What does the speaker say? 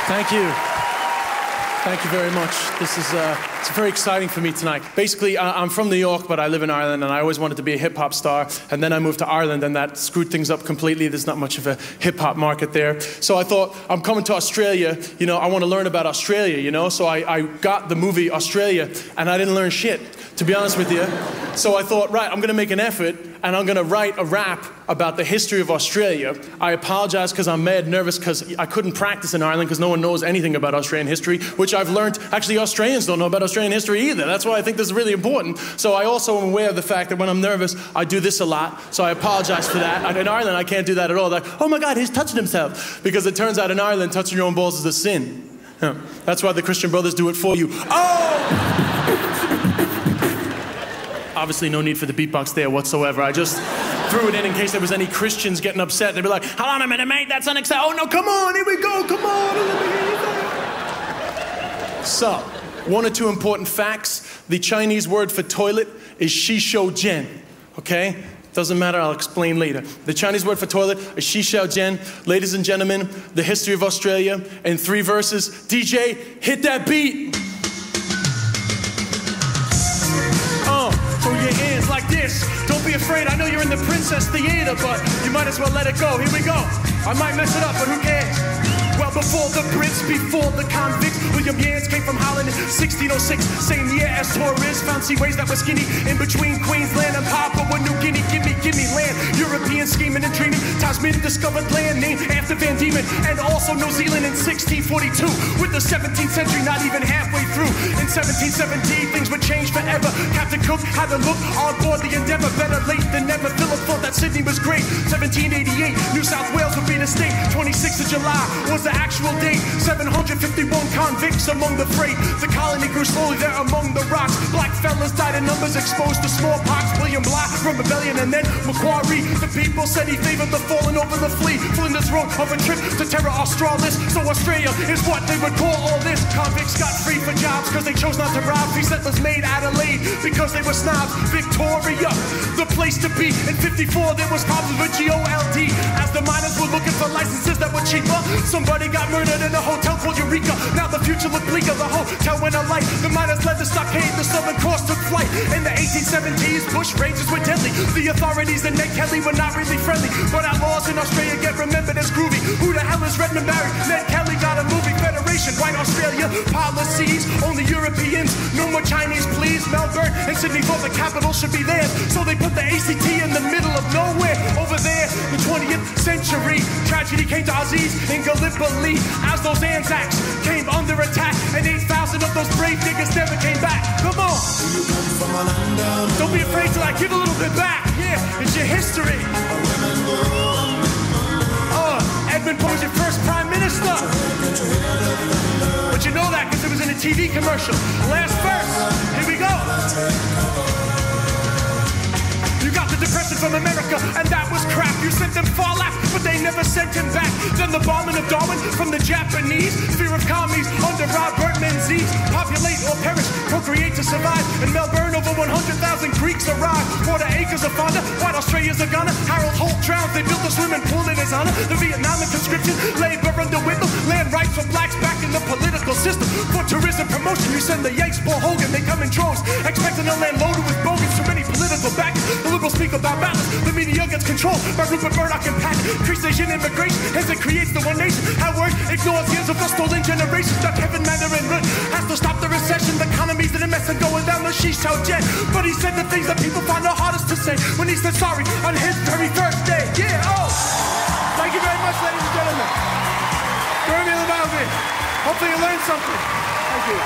Thank you. Thank you very much. This is it's very exciting for me tonight. Basically, I'm from New York, but I live in Ireland, and I always wanted to be a hip-hop star. And then I moved to Ireland, and that screwed things up completely. There's not much of a hip-hop market there. So I thought, I'm coming to Australia. You know, I want to learn about Australia, you know? So I got the movie Australia, and I didn't learn shit, to be honest with you. So I thought, right, I'm going to make an effort, and I'm going to write a rap about the history of Australia. I apologize because I'm mad nervous because I couldn't practice in Ireland because no one knows anything about Australian history, which I've learned, actually Australians don't know about Australian history either. That's why I think this is really important. So I also am aware of the fact that when I'm nervous, I do this a lot. So I apologize for that. And in Ireland, I can't do that at all. Like, oh my God, he's touching himself. Because it turns out in Ireland, touching your own balls is a sin. Yeah. That's why the Christian brothers do it for you. Oh! Obviously, no need for the beatbox there whatsoever. I just threw it in case there was any Christians getting upset. They'd be like, hold on a minute, mate, that's unacceptable. Oh, no, come on, here we go, come on. So, one or two important facts. The Chinese word for toilet is shishou jian, okay? Doesn't matter, I'll explain later. The Chinese word for toilet is shishou jian. Ladies and gentlemen, the history of Australia in 3 verses. DJ, hit that beat. Throw your hands like this. Don't be afraid, I know you're in the Princess Theater, but you might as well let it go. Here we go. I might mess it up, but who cares? Well, before the Brits, before the convicts, William Janz came from Holland in 1606. Same year as Torrez found seaways that were skinny in between Queensland and Papua New Guinea. Gimme land. European scheming and dreaming. Tasman discovered land named after Diemen, and also New Zealand in 1642. With the 17th century not even halfway through. In 1717, things would change forever. Captain Cook had to look on board the Endeavour. Better late than never. Phillip thought that Sydney was great. 1788, New South Wales would be the state. 26th of July was the actual date. 751 convicts among the freight. The colony grew slowly there among the rocks. Black fellas died in numbers exposed to smallpox. William Bligh from rebellion and then Macquarie. The people said he favored the fallen over the flea. Flinders wrote of a trip to Terra Australis. So Australia is what they would call all this. Convicts got free for jobs because they chose not to rob. Free settlers made Adelaide because they were snobs. Victoria, the place to be. In 54 there was problems with GOLD. As the miners were looking for licenses that were cheaper, somebody got murdered in a hotel called Eureka. Now the future looked bleaker. The hotel went alight. The miners led the stockade. The Southern Cross took flight. In the 1870s, bush rangers were deadly. The authorities and Ned Kelly were not really friendly, but outlaws in Australia get remembered as groovy. Who the hell is Redmond Barry? Ned Kelly got a movie. Federation, white Australia policies. Only Europeans, no more Chinese, please. Melbourne and Sydney thought the capital should be theirs, so they put the ACT in the middle of nowhere. Over there, the 20th century, tragedy came to Aziz in Gallipoli as those Anzacs came under attack, and 8,000 of those brave niggas never came back. Come on, don't be afraid to like give a little bit back. Yeah, it's your history. Edmund was your first prime minister. But you know that because it was in a TV commercial. Last verse, here we go. You got the depression from America, and that was crap. You sent them far left, but they never sent him back. Then the bombing of Darwin from the Japanese. Fear of commies under Robert Menzies. Populate or perish, procreate to survive. In Melbourne, over 100,000 Greeks arrived. 40 acres of fauna, white Australia's a gunner. Harold Holt drowned, they built a swimming pool in his honor. The Vietnam conscription, labor under Whittle. Land rights for blacks back in the political system. For tourism promotion, you send the Yanks, Paul Hogan, they come in droves. Expecting a land loaded with bogus, too many political backers. The liberals speak about balance, the media gets controlled by Rupert Murdoch and Pat. Increase Asian immigration, as it creates the one nation. Howard ignores years of the stolen generations. That Kevin Mandarin Rudd has to stop the recession. The economy's in a mess and going down the shishou jet. But he said the things that people find the hardest to say when he said sorry on his very first day. Yeah, oh! Thank you very much, ladies and gentlemen. Hopefully you learned something. Thank you.